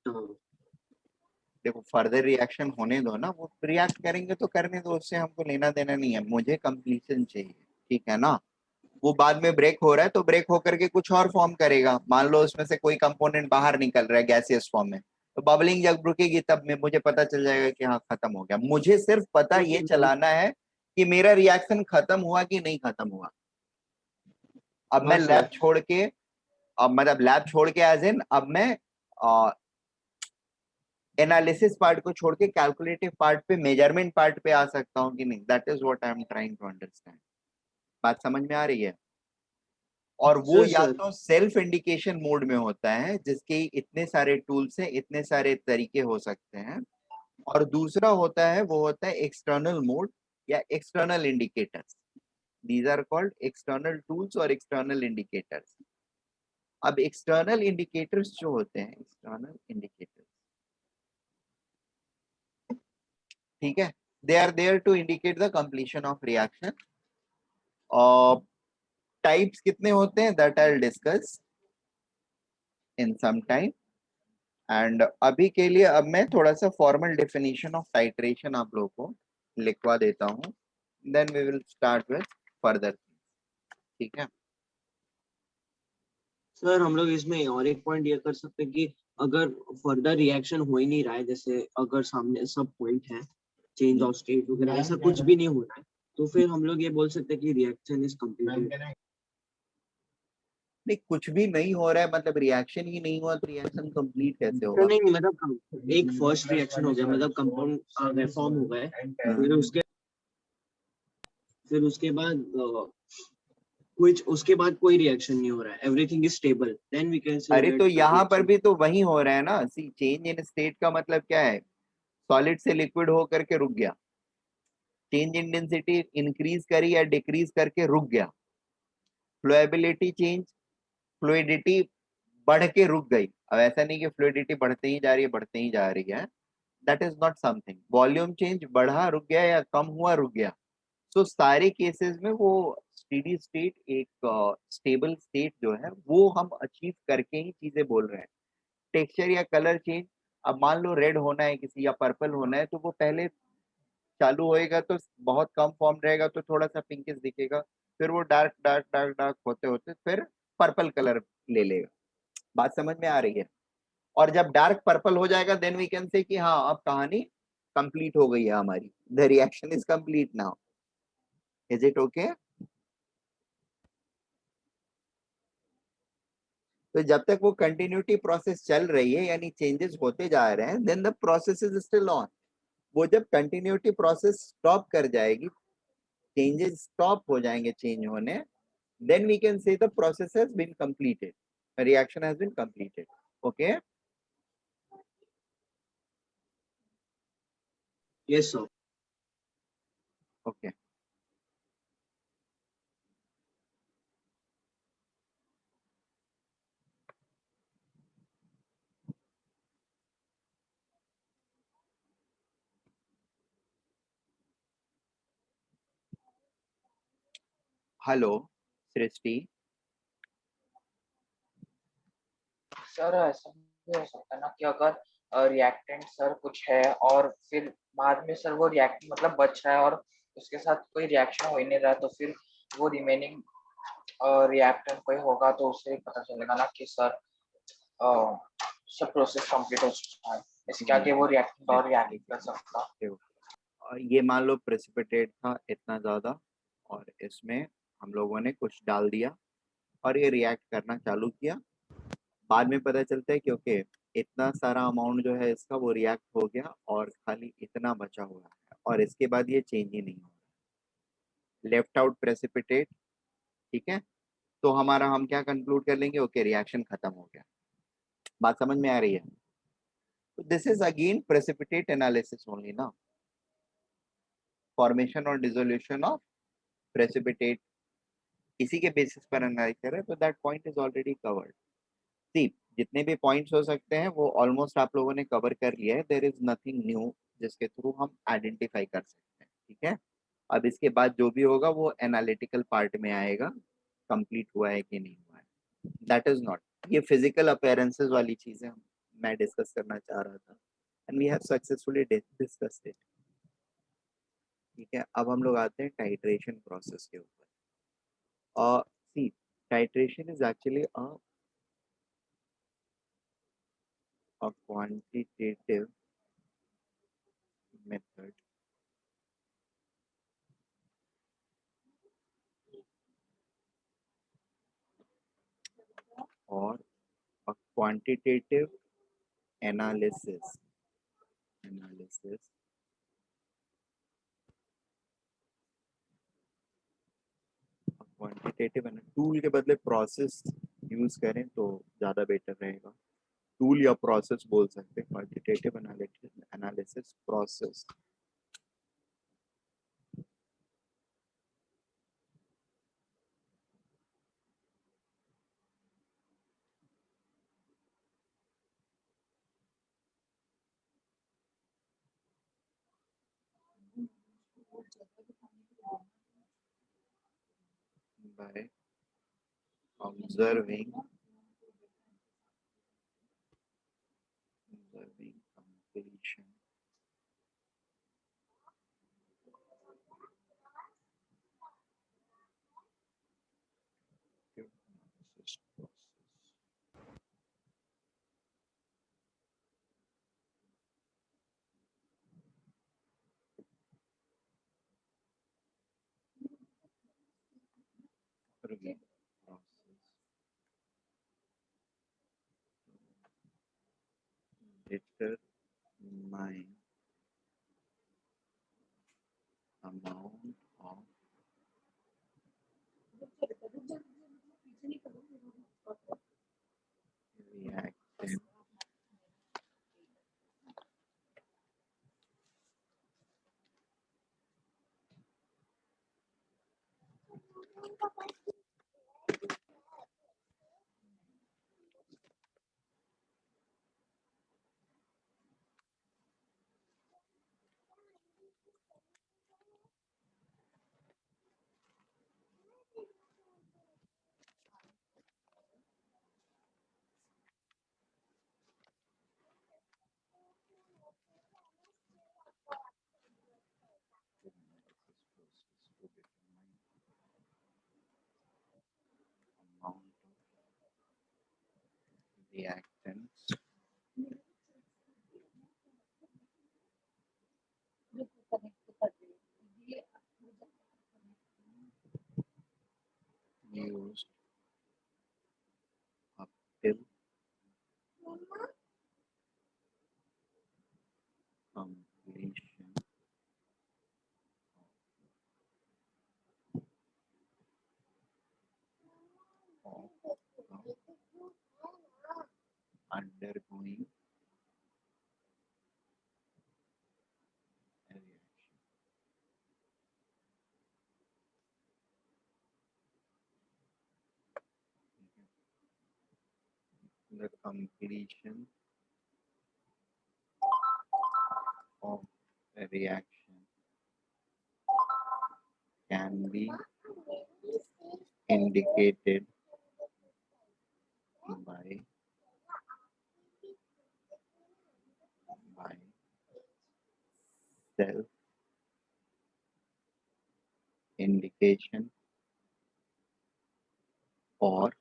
देखो फर्दर रिएक्शन होने दो ना, वो रिएक्ट करेंगे तो करने दो, उससे हमको लेना देना नहीं है, मुझे कंप्लीशन चाहिए, ठीक है ना। वो बाद में ब्रेक हो रहा है तो ब्रेक होकर के कुछ और फॉर्म करेगा, मान लो उसमें से कोई कंपोनेंट बाहर निकल रहा है गैसियस फॉर्म में, तो बबलिंग जब रुकेगी तब में मुझे पता चल जाएगा कि हाँ खत्म हो गया। मुझे सिर्फ पता ये चलाना है कि मेरा रिएक्शन खत्म हुआ कि नहीं खत्म हुआ। अब मैं हाँ लैब सर। छोड़ के, अब मतलब लैब छोड़ के एज इन अब मैं एनालिसिस पार्ट को छोड़ के कैलकुलेटिव पार्ट पे, मेजरमेंट पार्ट पे आ सकता हूँ कि नहीं। That is what I am trying to understand. बात समझ में आ रही है? और वो सर या सर तो सेल्फ इंडिकेशन मोड में होता है जिसके इतने सारे टूल्स हैं, इतने सारे तरीके हो सकते हैं, और दूसरा होता है वो होता है एक्सटर्नल मोड या external indicators. These are called external tools और एक्सटर्नल इंडिकेटर्स। अब एक्सटर्नल इंडिकेटर्स जो होते हैं, एक्सटर्नल इंडिकेटर्स, ठीक है, they are there to indicate the completion of reaction. Types कितने होते हैं that I will discuss in some time. And अभी के लिए अब मैं थोड़ा सा फॉर्मल डेफिनेशन ऑफ टाइट्रेशन आप लोगों को लिखवा देता हूँ, then we will start with further, ठीक है। सर हम लोग इसमें और एक पॉइंट ये कर सकते हैं कि अगर फर्दर रिएक्शन हो ही नहीं रहा है, जैसे अगर सामने सब पॉइंट है, चेंज ऑफ स्टेट वगैरह ऐसा कुछ भी नहीं हो रहा है, तो फिर हम लोग ये बोल सकते हैं कि रिएक्शन इज कंप्लीटेड। नहीं, कुछ भी नहीं हो रहा है मतलब रिएक्शन ही नहीं हुआ तो रिएक्शन कंप्लीट कैसे नहीं होगा? नहीं, मतलब एक फर्स्ट रिएक्शन हो गया, मतलब कंपाउंड फॉर्म हो गए, फिर उसके बाद कुछ उसके बाद कोई रिएक्शन नहीं हो रहा है, everything is stable, then we can say अरे तो दैट यहाँ पर रिएक्शन। भी तो वही हो रहा है ना। सी, चेंज इन स्टेट का मतलब क्या है? सॉलिड से लिक्विड होकर के रुक गया। चेंज इन डेंसिटी इंक्रीज करी या डिक्रीज करके रुक गया। फ्लोएबिलिटी चेंज, फ्लूइडिटी बढ़ के रुक गई। अब ऐसा नहीं कि फ्लूइडिटी बढ़ते ही जा रही है, बढ़ते ही जा रही है, that is not something. Volume change, बढ़ा रुक गया या कम हुआ रुक गया। तो सारे केसेस में वो स्टेडी स्टेट, एक स्टेबल स्टेट जो है वो हम अचीव करके ही चीजें बोल रहे हैं। टेक्सचर या कलर चेंज, अब मान लो रेड होना है किसी या पर्पल होना है, तो वो पहले चालू होएगा तो बहुत कम फॉर्म रहेगा तो थोड़ा सा पिंकिश दिखेगा, फिर वो डार्क डार्क डार्क डार्क होते होते फिर पर्पल कलर ले लेगा। बात समझ में आ रही है? और जब डार्क पर्पल हो जाएगा देन वी कैन से कि हाँ अब कहानी कंप्लीट हो गई है हमारी, the reaction is complete now. Is it okay? तो जब तक वो कंटिन्यूटी प्रोसेस चल रही है यानी चेंजेस होते जा रहे हैं, then the process is still on. वो जब कंटिन्यूटी प्रोसेस स्टॉप कर जाएगी, चेंजेस स्टॉप हो जाएंगे चेंज होने, then we can say the process has been completed, a reaction has been completed. Okay? Yes sir. Okay. Hello Srishti. Sir ऐसा भी हो सकता है ना कि अगर रिएक्टेंट सर कुछ है और फिर बाद में सर वो रिएक्ट मतलब बच रहा है और उसके साथ कोई रिएक्शन हो ही नहीं रहा, तो फिर वो रिमेनिंग रिएक्टेंट कोई होगा तो उससे ही पता चलेगा ना कि सर सब प्रोसेस कंप्लीट हो चुका है, इसके आगे वो रिएक्टेंट और रिएक्ट नहीं कर सकता। ये मान लो प्रेसिपिटेट था इतना ज्यादा, और इसमें हम लोगों ने कुछ डाल दिया और ये रिएक्ट करना चालू किया। बाद में पता चलता है क्योंकि इतना सारा अमाउंट जो है इसका वो रिएक्ट हो गया और खाली इतना बचा हुआ है, और इसके बाद ये चेंज ही नहीं हो रहा, लेफ्ट आउट प्रेसिपिटेट। ठीक है, तो हमारा हम क्या कंक्लूड कर लेंगे? ओके, रिएक्शन खत्म हो गया। बात समझ में आ रही है? तो this is again precipitate analysis only ना, फॉर्मेशन और डिसोल्यूशन ऑफ प्रेसिपिटेट, इसी के बेसिस पर एनालाइज कर रहे हैं, तो that point is already covered. See जितने भी पॉइंट्स हो सकते हैं वो ऑलमोस्ट आप लोगों ने कवर कर लिया है. देयर इज नथिंग न्यू जिसके थ्रू हम आइडेंटिफाई कर सकते हैं. ठीक है. अब इसके बाद जो भी होगा वो एनालिटिकल पार्ट में आएगा, कंप्लीट हुआ है कि नहीं हुआ है. दैट इज नॉट, ये फिजिकल अपीयरेंसेस वाली चीजें मैं डिस्कस करना चाह रहा था and we have successfully discussed it. ठीक है. अब हम लोग आते हैं टाइट्रेशन प्रोसेस के ऊपर. सी titration is actually a quantitative method or a quantitative analysis quantitative tool के बदले प्रोसेस यूज करें तो ज़्यादा बेटर रहेगा. टूल या प्रोसेस बोल सकते हैं. Quantitative analysis process. by observing completion analysis process. Observing process determine amount of reactant analysis process to determine amount of reactants used up till completion of undergoing a reaction. The completion of a reaction can be indicated by self indication or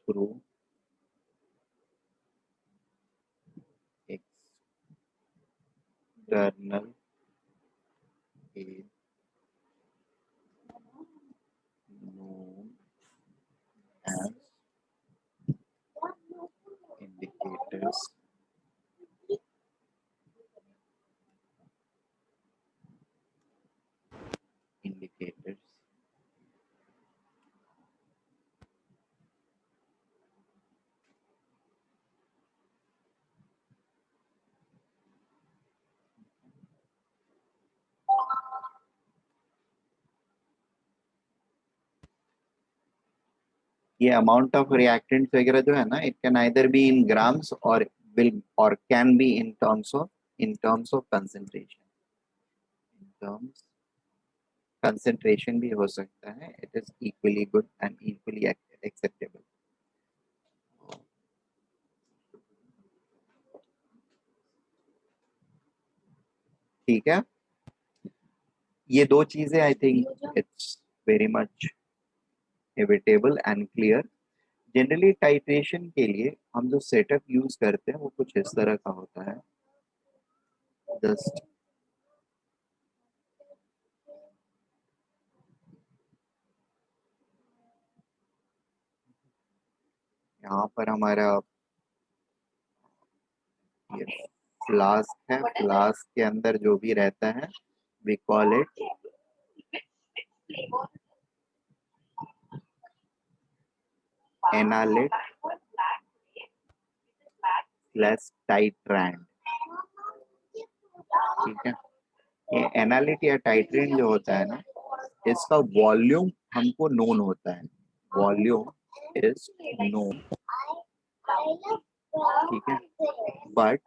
through external aid known as indicators. Indicators ये amount of reactants वगैरह जो है ना, it can either be in grams और will और can be in terms of concentration. In terms concentration भी हो सकता है, it is equally good and equally acceptable. ठीक है, ये दो चीजें I think it's very much evitable and clear. Generally titration के लिए हम जो सेटअप यूज करते हैं वो कुछ इस तरह का होता है। जस्ट यहाँ पर हमारा ये फ्लास्क है, फ्लास्क के अंदर जो भी रहता है we call it analyte plus titrant. ठीक है, ये एनालिट या टाइट्रेंट जो होता है ना, इसका वॉल्यूम हमको नोन होता है, वॉल्यूम इज नोन। ठीक है, बट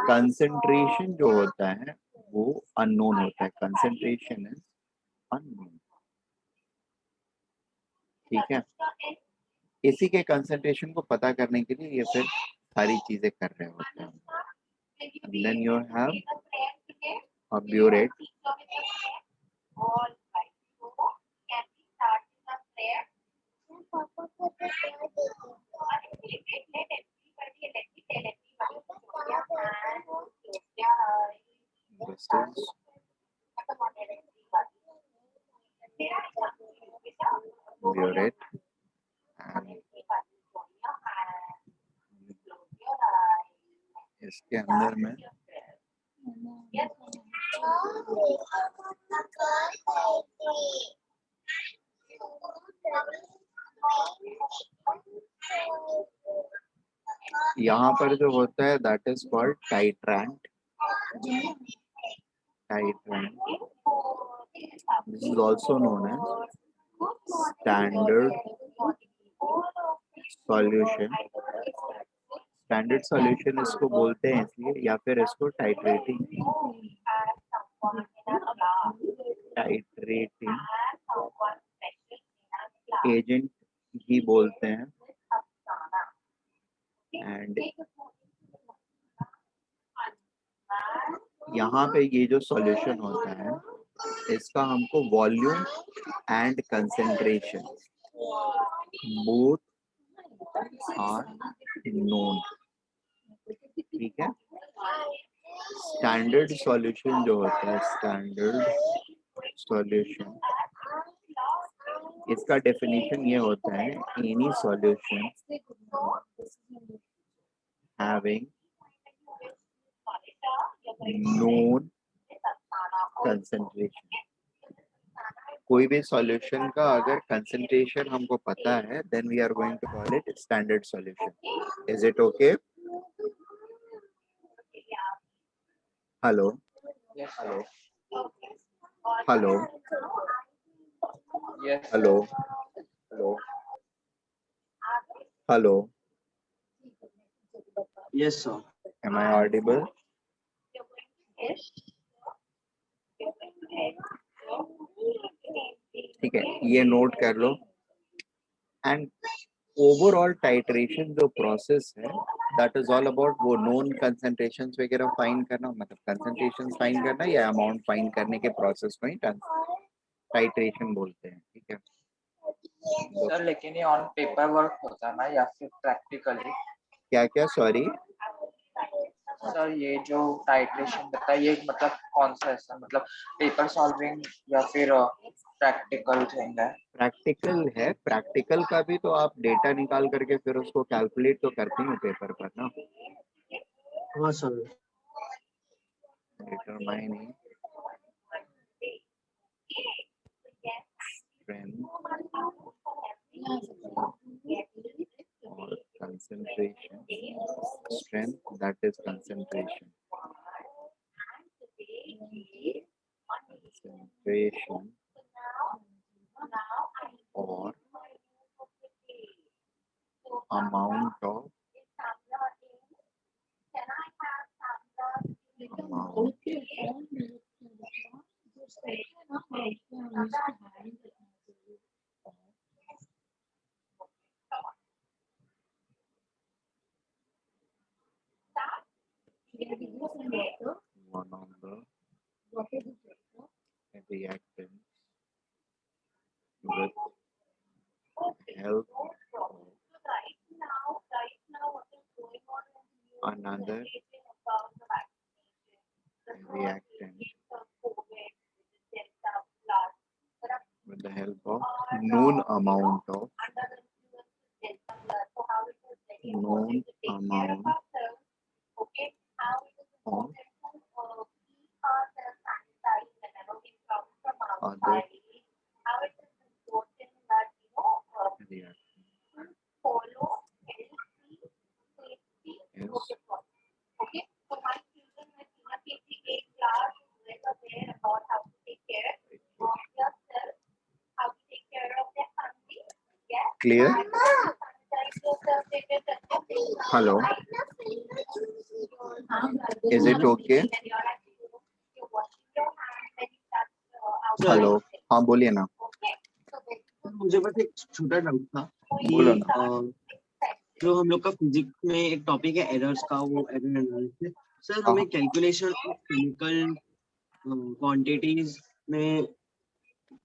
कंसंट्रेशन जो होता है वो अननोन होता है, कंसंट्रेशन इज अननोन। ठीक है, इसी के कंसंट्रेशन को पता करने के लिए ये फिर सारी चीजें कर रहे होते हैं। Then you have a burette, this is burette and इसके अंदर में यहाँ पर जो होता है that is called titrant. Titrant, this is also known as standard solution. Standard solution इसको बोलते हैं इसलिए, या फिर इसको टाइट्रेटिंग एजेंट ही बोलते हैं। एंड यहाँ पे ये जो सॉल्यूशन होता है इसका हमको volume and concentration both are known. ठीक है, स्टैंडर्ड सॉल्यूशन जो होता है, स्टैंडर्ड सॉल्यूशन, इसका डेफिनेशन ये होता है any solution having known concentration। कोई भी सॉल्यूशन का अगर कंसंट्रेशन हमको पता है then we are going to call it standard solution. Is it okay? Hello Yes, hello sir. Hello Yes, hello sir. Hello hello, Yes, sir. Am I audible? ठीक है, ये नोट कर लो। एंड ओवरऑल टाइट्रेशन जो process है that is all about वो known concentrations वगैरह find करना, मतलब कंसंट्रेशंस फाइंड करना या अमाउंट फाइंड करने के प्रोसेस को ही टाइट्रेशन बोलते हैं। ठीक है सर, लेकिन ये ऑन पेपर वर्क होता है ना या फिर प्रैक्टिकली? क्या क्या, सॉरी सर, ये जो टाइट्रेशन रहता है ये मतलब कौन सा है सर? मतलब पेपर सॉल्विंग या फिर प्रैक्टिकल थिंग है? प्रैक्टिकल है। प्रैक्टिकल का भी तो आप डेटा निकाल करके फिर उसको कैलकुलेट तो करते हो पेपर पर ना। हाँ sir. Determining strength or concentration, strength that is concentration or amount of amount one of the reactants with help of another reactant with the help of known amount of other reactant is clear. Hello, is it okay? Hello, हाँ बोलिए ना, मुझे बस एक छोटा doubt था बोलो कि ना। जो हम लोग का फिजिक्स में एक टॉपिक है एरर्स का, वो एरर एनालिसिस। सर हाँ। हमें कैलकुलेशन ऑफ केमिकल क्वांटिटीज में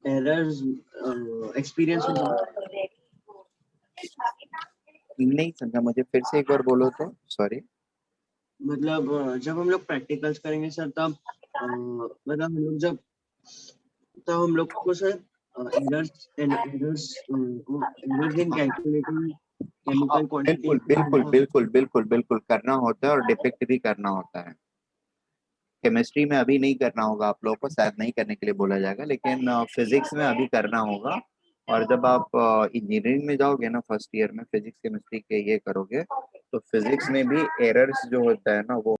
एरर्स एक्सपीरियंस में नहीं समझा, मुझे फिर से एक बार बोलो तो, सॉरी। मतलब जब हम लोग प्रैक्टिकल्स करेंगे सर, तब मतलब हम लोग को sir errors in calculating chemical बिल्कुल क्वांटिटीज बिल्कुल बिल्कुल बिल्कुल बिल्कुल करना होता है और डिपिक्ट भी करना होता है। केमिस्ट्री में अभी नहीं करना होगा आप लोगों को, शायद नहीं करने के लिए बोला जाएगा, लेकिन फिजिक्स में अभी करना होगा। और जब आप इंजीनियरिंग में जाओगे ना, फर्स्ट ईयर में फिजिक्स केमिस्ट्री के ये करोगे, तो फिजिक्स में भी एरर्स जो होता है ना, वो